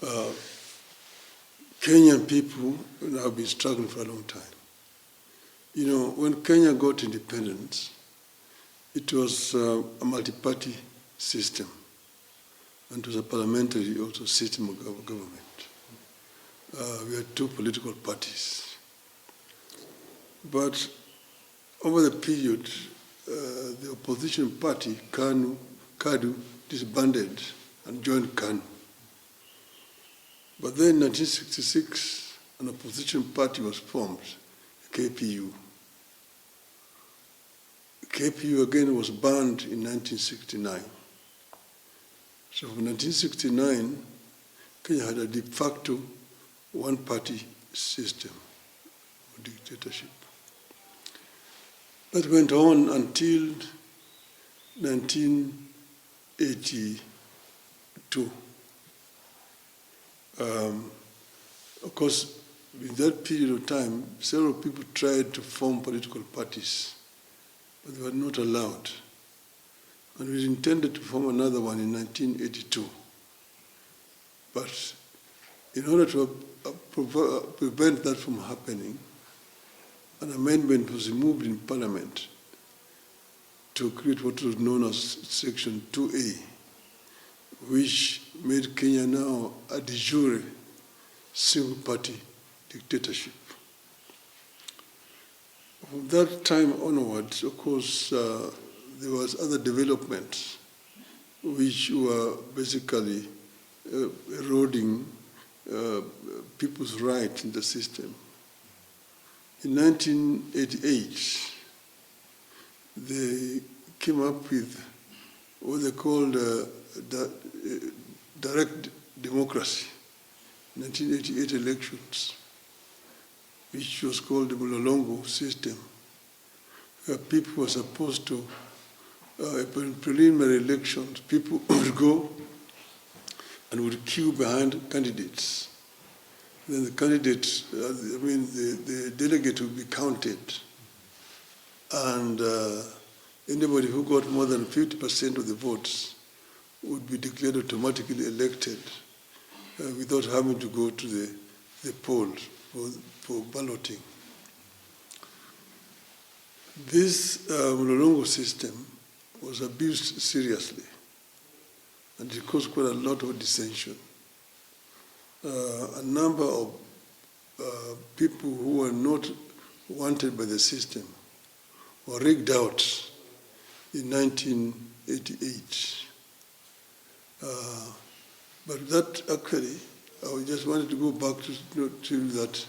Uh, Kenyan people have been struggling for a long time. You know, when Kenya got independence, it was a multi-party system, and it was a parliamentary also system of government. We had two political parties. But over the period, the opposition party, KADU, disbanded and joined KANU. But then in 1966, an opposition party was formed, KPU. KPU again was banned in 1969. So from 1969, Kenya had a de facto one-party system of dictatorship. That went on until 1982. Of course, in that period of time, several people tried to form political parties, but they were not allowed. And we intended to form another one in 1982. But in order to prevent that from happening, an amendment was removed in Parliament to create what was known as Section 2A, which made Kenya now a de jure single-party dictatorship. From that time onwards, of course, there was other developments which were basically eroding people's rights in the system. In 1988, they came up with what they called direct democracy, 1988 elections, which was called the Mlolongo system, where people were supposed to, in preliminary elections, people would go and would queue behind candidates. Then the candidates, the delegate would be counted, and anybody who got more than 50% of the votes would be declared automatically elected without having to go to the polls for balloting. This Mlolongo system was abused seriously, and it caused quite a lot of dissension. A number of people who were not wanted by the system were rigged out in 1988. But that actually, I just wanted to go back to that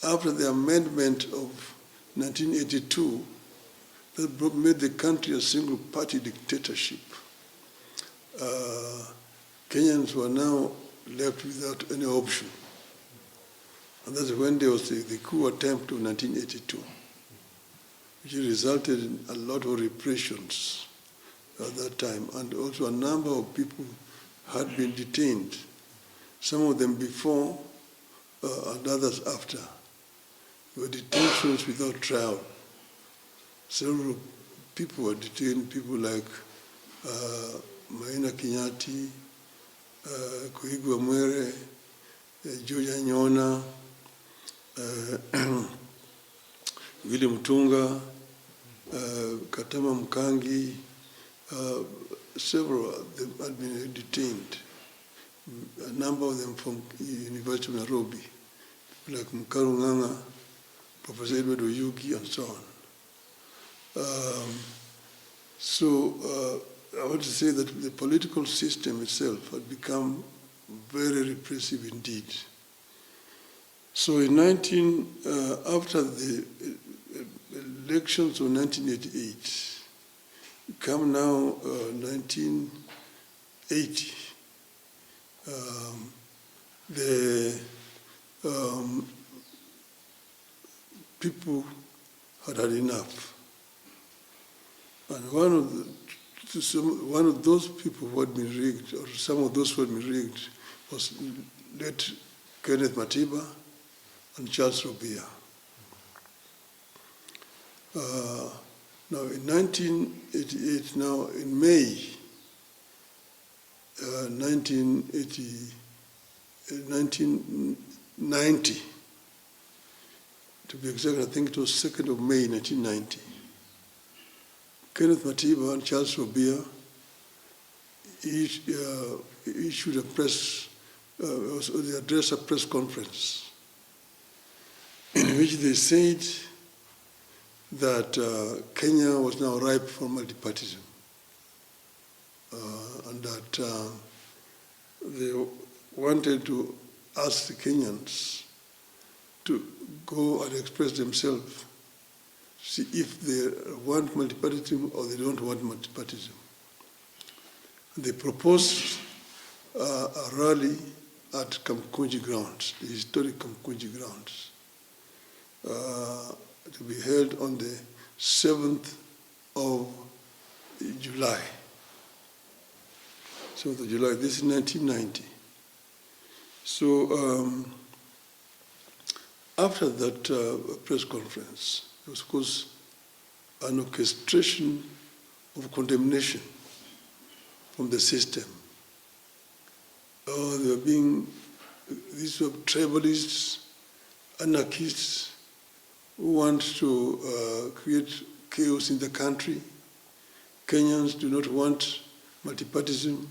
after the amendment of 1982, that made the country a single-party dictatorship. Kenyans were now left without any option. And that's when there was the coup attempt of 1982, which resulted in a lot of repressions at that time. And also a number of people had been detained, some of them before and others after. There were detentions without trial. Several people were detained, people like Maina Kinyati, Kuigwa Mwere, Julia Nyona, William Tunga, Katama Mkangi, several of them had been detained. A number of them from University of Nairobi, like Mkaru Nganga, Professor Edward Oyugi, and so on. I want to say that the political system itself had become very repressive indeed. So after the elections of 1988, come now 1980, the people had had enough. And one of those people who had been rigged, or some of those who had been rigged, was late Kenneth Matiba and Charles Robia. Now in 1988, now in May 1988, in 1990, to be exact, I think it was 2nd of May 1990, Kenneth Matiba and Charles Robia issued a press, they addressed a press conference in which they said that Kenya was now ripe for multipartyism, and that they wanted to ask the Kenyans to go and express themselves, see if they want multipartyism or they don't want multipartyism. They proposed a rally at Kamukunji grounds, the historic Kamukunji grounds, to be held on the 7th of July. 7th of July, this is 1990. So after that press conference, there was, of course, an orchestration of condemnation from the system. They were these were tribalists, anarchists, who want to create chaos in the country. Kenyans do not want multipartyism.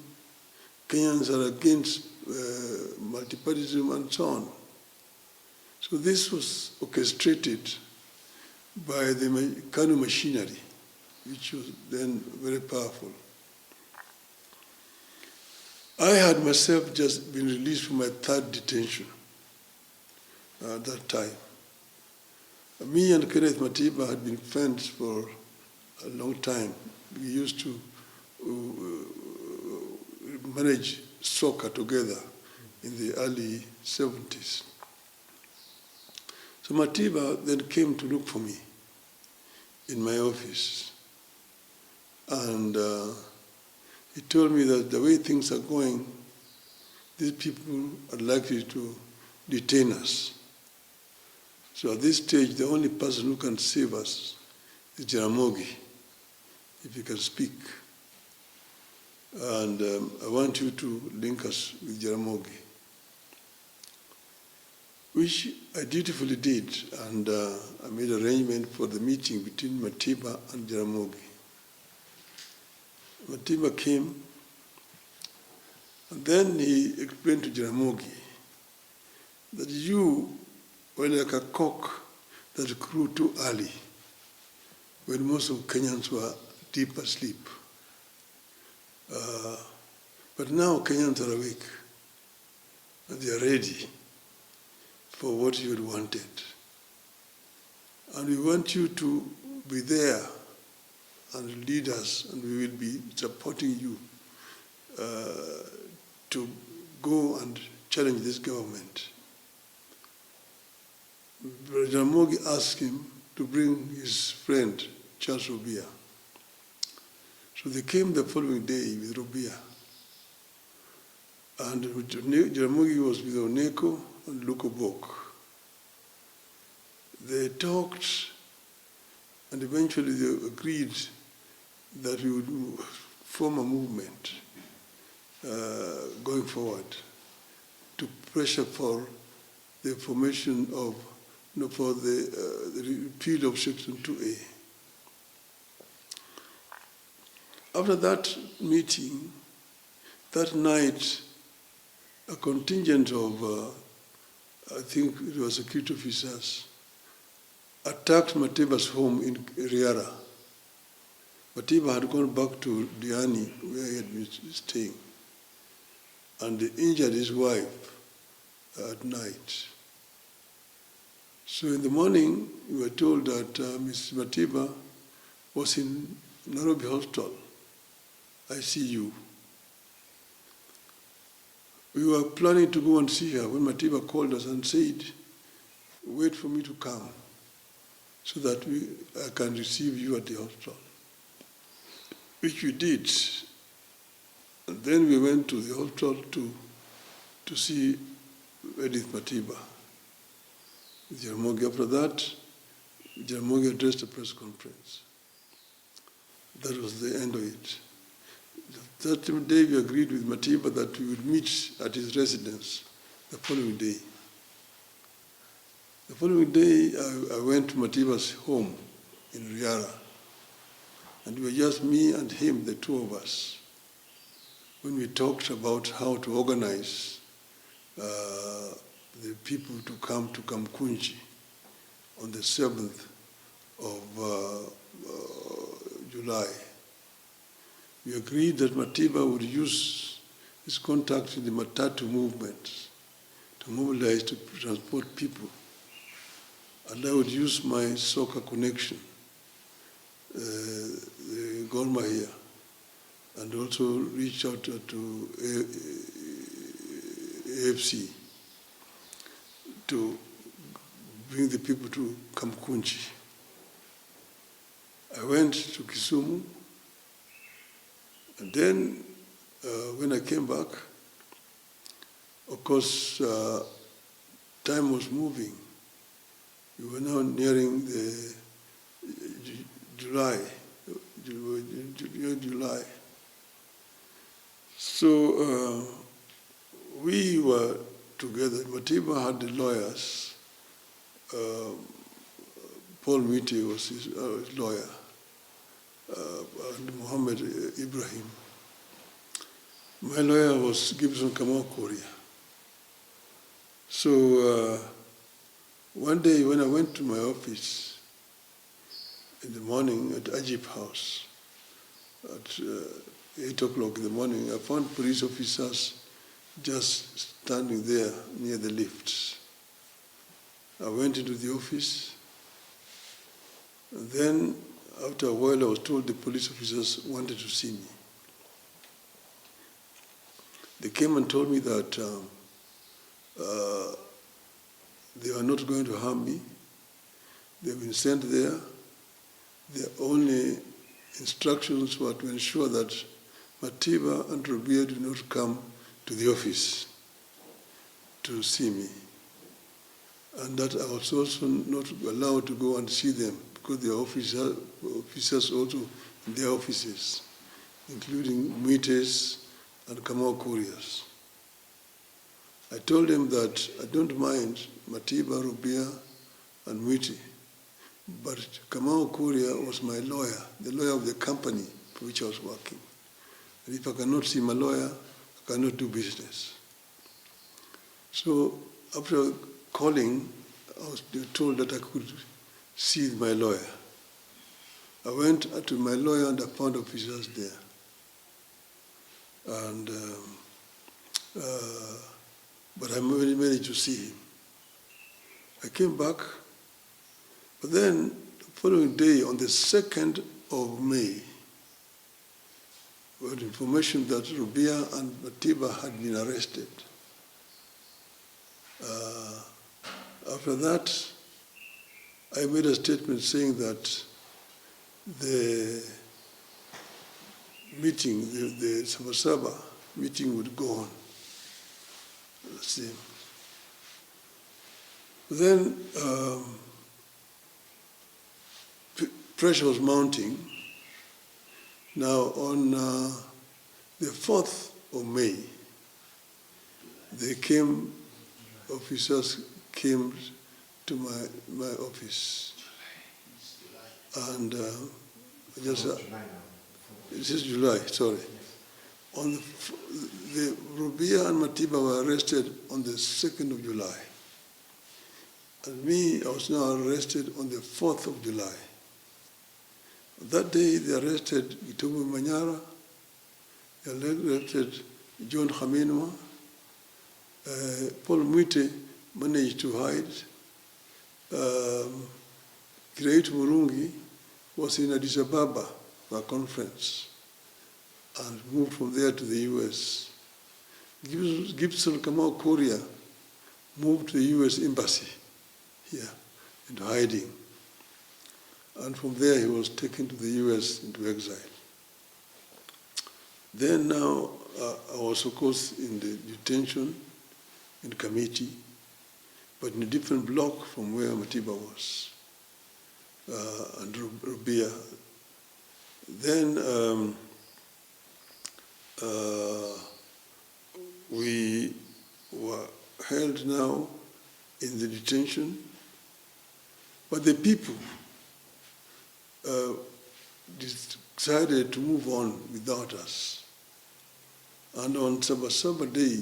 Kenyans are against multipartyism and so on. So this was orchestrated by the KANU machinery, which was then very powerful. I had myself just been released from my 3rd detention at that time. Me and Kenneth Matiba had been friends for a long time. We used to manage soccer together in the early 70s. So Matiba then came to look for me in my office. And he told me that the way things are going, these people are likely to detain us. So at this stage, the only person who can save us is Jaramogi, if he can speak. And I want you to link us with Jaramogi, which I dutifully did, and I made arrangement for the meeting between Matiba and Jaramogi. Matiba came, and then he explained to Jaramogi that you were like a cock that crew too early, when most of Kenyans were deep asleep. But now Kenyans are awake, and they are ready for what you had wanted. And we want you to be there and lead us, and we will be supporting you to go and challenge this government. Jaramogi asked him to bring his friend, Charles Robia. So they came the following day with Robia. And Jaramogi was with Oneko and Lukobok. They talked, and eventually they agreed that we would form a movement going forward to pressure for the formation of, for the repeal of Section 2A. After that meeting, that night, a contingent of, I think it was security officers, attacked Matiba's home in Riara. Matiba had gone back to Diani, where he had been staying, and they injured his wife at night. So in the morning, we were told that Mrs. Matiba was in Nairobi Hospital, ICU. We were planning to go and see her when Matiba called us and said, wait for me to come so that I can receive you at the hospital, which we did. And then we went to the hospital to see Edith Matiba with Jaramogi. After that, Jaramogi addressed a press conference. That was the end of it. That day we agreed with Matiba that we would meet at his residence the following day. The following day, I went to Matiba's home in Riara, and it was just me and him, the two of us, when we talked about how to organize the people to come to Kamukunji on the 7th of July. We agreed that Matiba would use his contacts in the Matatu movement to mobilize to transport people. And I would use my soccer connection, the Gor Mahia, and also reach out to AFC to bring the people to Kamukunji. I went to Kisumu, and then when I came back, of course, time was moving. We were now nearing the July. So we were together. Matiba had the lawyers. Paul Miti was his lawyer, and Muhammad Ibrahim. My lawyer was Gibson Kamukunji. So one day when I went to my office in the morning at Ajib House at 8 o'clock in the morning, I found police officers just standing there near the lifts. I went into the office, and then after a while I was told the police officers wanted to see me. They came and told me that they are not going to harm me. They've been sent there. Their only instructions were to ensure that Matiba and Rubia do not come to the office to see me. And that I was also not allowed to go and see them because there are officers also in their offices, including Muites and Kamukunji. I told them that I don't mind Matiba, Rubia, and Muiti, but Kamukunji was my lawyer, the lawyer of the company for which I was working. And if I cannot see my lawyer, I cannot do business. So after calling, I was told that I could see my lawyer. I went to my lawyer and I found officers there. And but I managed to see him. I came back, but then the following day, on the 2nd of May, we had information that Rubia and Matiba had been arrested. After that, I made a statement saying that the meeting, the Saba meeting would go on. See. Then pressure was mounting. Now on the 4th of May, officers came to my office. And this is July, sorry. On the Rubia and Matiba were arrested on the 2nd of July. And me, I was now arrested on the 4th of July. That day, they arrested Gitumu Manyara, they arrested John Khaminwa. Paul Muite managed to hide. Great Murungi was in Addis Ababa for a conference and moved from there to the US. Gibson Kamukunji moved to the US embassy here into hiding. And from there he was taken to the US into exile. Then now I was of course in the detention in committee, but in a different block from where Matiba was, and Rubia. Then we were held now in the detention, but the people decided to move on without us. And on Saba Day,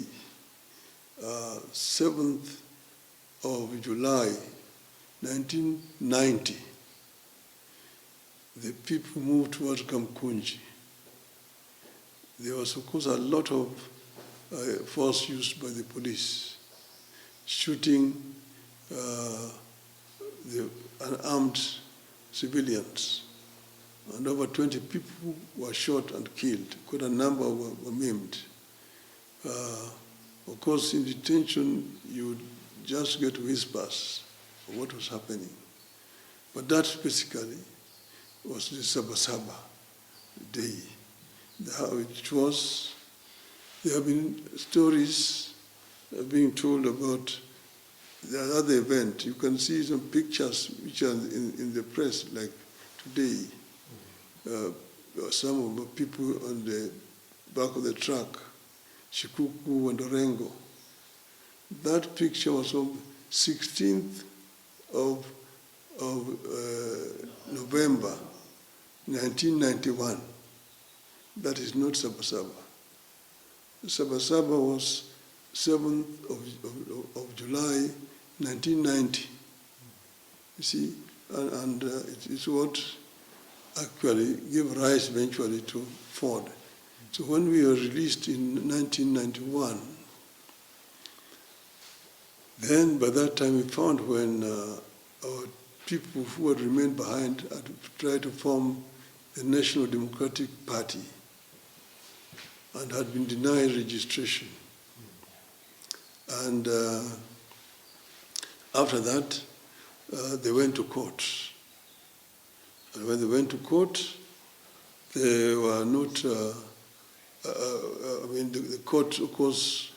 7th of July, 1990, the people moved towards Kamukunji. There was, of course, a lot of force used by the police, shooting the unarmed civilians. And over 20 people were shot and killed. Quite a number were maimed. Of course, in detention, you would just get whispers of what was happening. But that basically was the Saba Day. How it was. There have been stories being told about the other event. You can see some pictures which are in the press, like today. Some of the people on the back of the truck, Shikuku and Orengo. That picture was on 16th of November, 1991. That is not Saba. Saba was 7th of July, 1990. You see, and it is what actually gave rise eventually to Ford. So when we were released in 1991, then by that time we found when our people who had remained behind had tried to form the National Democratic Party and had been denied registration. And after that, they went to court. And when they went to court, they were not, the court, of course,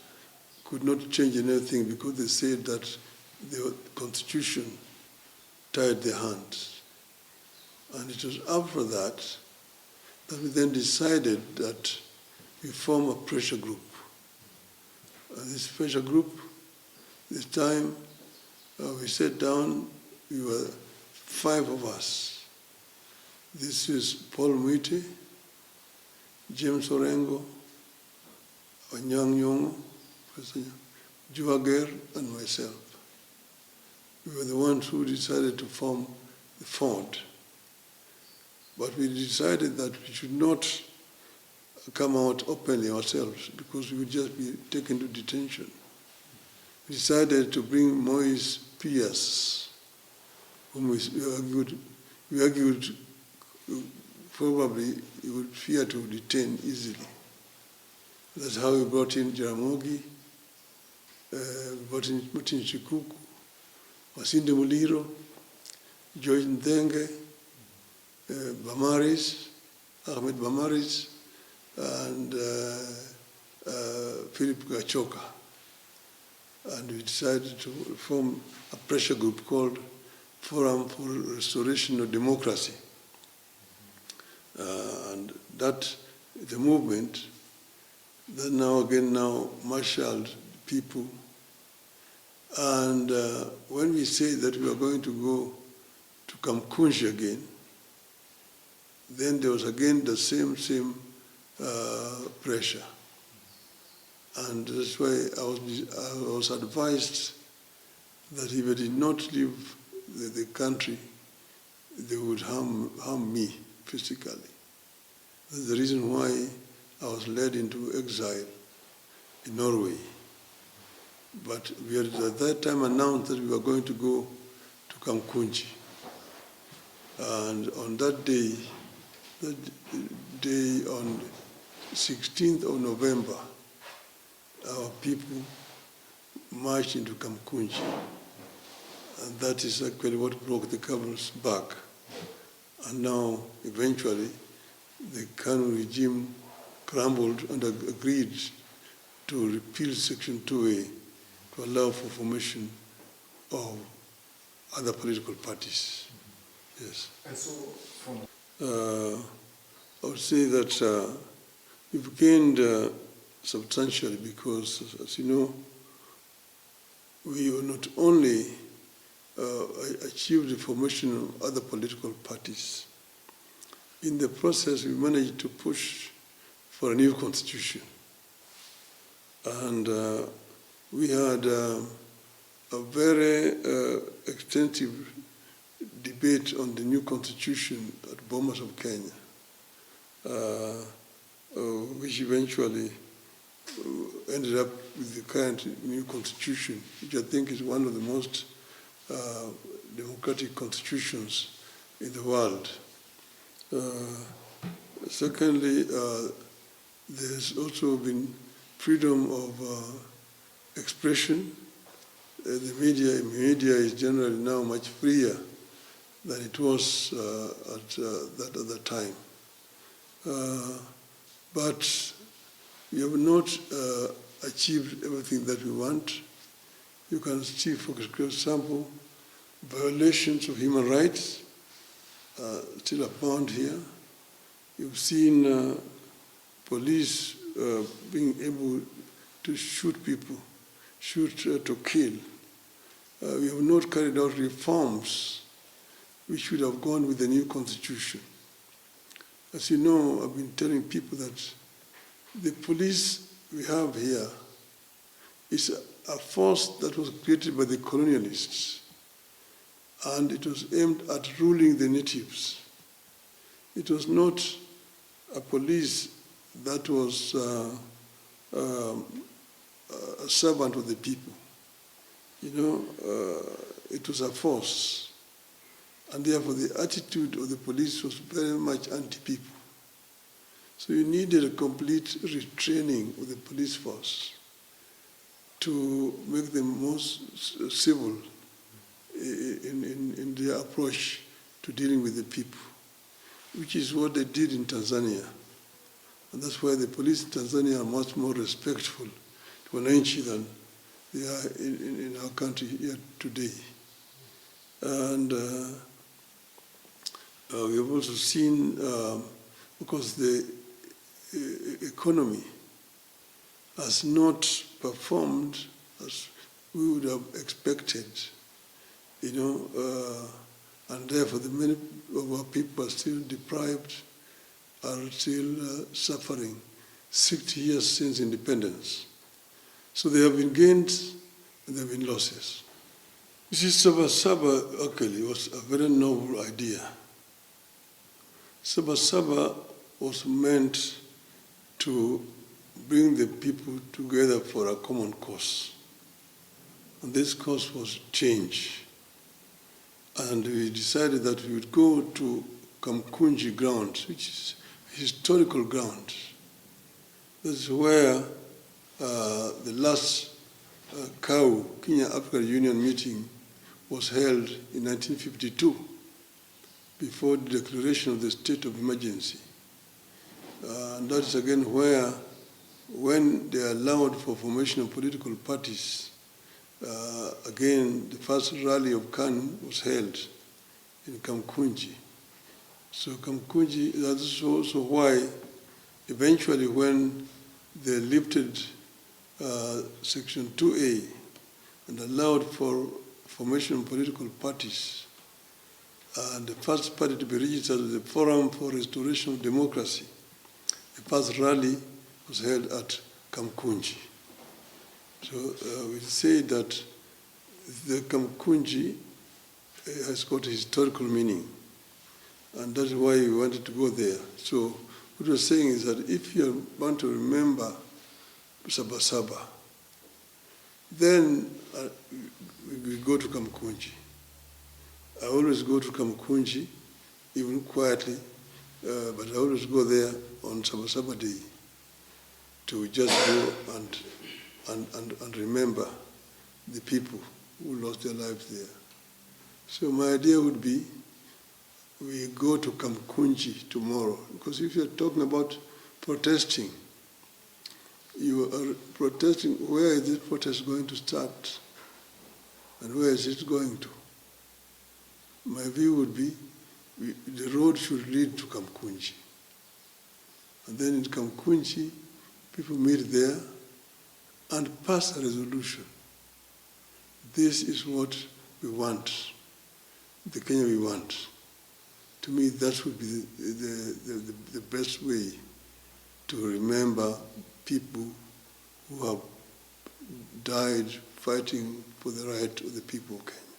could not change anything because they said that the Constitution tied their hands. And it was after that that we then decided that we form a pressure group. And this pressure group, this time, we sat down, we were 5 of us. This is Paul Muite, James Orengo, Anyang Nyong'o, Juager, and myself. We were the ones who decided to form the Ford. But we decided that we should not come out openly ourselves because we would just be taken to detention. We decided to bring Moise Pierce, whom we argued probably he would fear to detain easily. That's how we brought in Jaramogi, brought in Martin Shikuku, Masinde Muliro, George Ndenge, Bamaris, Ahmed Bamaris, and Philip Gachoka. And we decided to form a pressure group called Forum for Restoration of Democracy. And that, the movement that now marshaled people. And when we say that we are going to go to Kamukunji again, then there was again the same pressure. And that's why I was advised that if I did not leave the country, they would harm me physically. That's the reason why I was led into exile in Norway. But we had at that time announced that we were going to go to Kamukunji. And on that day on 16th of November, our people marched into Kamukunji. And that is actually what broke the camel's back. And now, eventually, the Kanu regime crumbled and agreed to repeal Section 2A to allow for formation of other political parties. Yes. And so, from I would say that we've gained substantially because, as you know, we will not only achieve the formation of other political parties. In the process, we managed to push for a new constitution. And we had a very extensive debate on the new constitution at Bomas of Kenya, which eventually ended up with the current new constitution, which I think is one of the most democratic constitutions in the world. Secondly, there's also been freedom of expression. The media is generally now much freer than it was at that time. But we have not achieved everything that we want. You can see, for example, violations of human rights still abound here. You've seen police being able to shoot people, to kill. We have not carried out reforms which should have gone with the new constitution. As you know, I've been telling people that the police we have here is a force that was created by the colonialists, and it was aimed at ruling the natives. It was not a police that was a servant of the people. It was a force. And therefore the attitude of the police was very much anti-people. So you needed a complete retraining of the police force to make them more civil in their approach to dealing with the people, which is what they did in Tanzania. And that's why the police in Tanzania are much more respectful to wananchi than they are in our country here today. And we have also seen, because the economy has not performed as we would have expected, and therefore the many of our people are still deprived, are still suffering 60 years since independence. So there have been gains and there have been losses. You see, Saba actually was a very noble idea. Saba was meant to bring the people together for a common cause. And this cause was change. And we decided that we would go to Kamukunji grounds, which is historical grounds. This is where the last Kenya African Union meeting was held in 1952, before the declaration of the state of emergency. And that is again where, when they allowed for formation of political parties, again, the first rally of KANU was held in Kamukunji. So Kamukunji, that is also why eventually when they lifted Section 2A and allowed for formation of political parties, and the first party to be registered was the Forum for Restoration of Democracy. The first rally was held at Kamukunji. So we say that the Kamukunji has got a historical meaning, and that's why we wanted to go there. So what we're saying is that if you want to remember Saba, then we go to Kamukunji. I always go to Kamukunji, even quietly, but I always go there on Saba Day to just go and remember the people who lost their lives there. So my idea would be we go to Kamukunji tomorrow, because if you're talking about protesting, you are protesting, where is this protest going to start? And where is it going to? My view would be the road should lead to Kamukunji. And then in Kamukunji, people meet there and pass a resolution this is what we want, the Kenya we want. To me, that would be the best way to remember people who have died fighting for the right of the people of Kenya.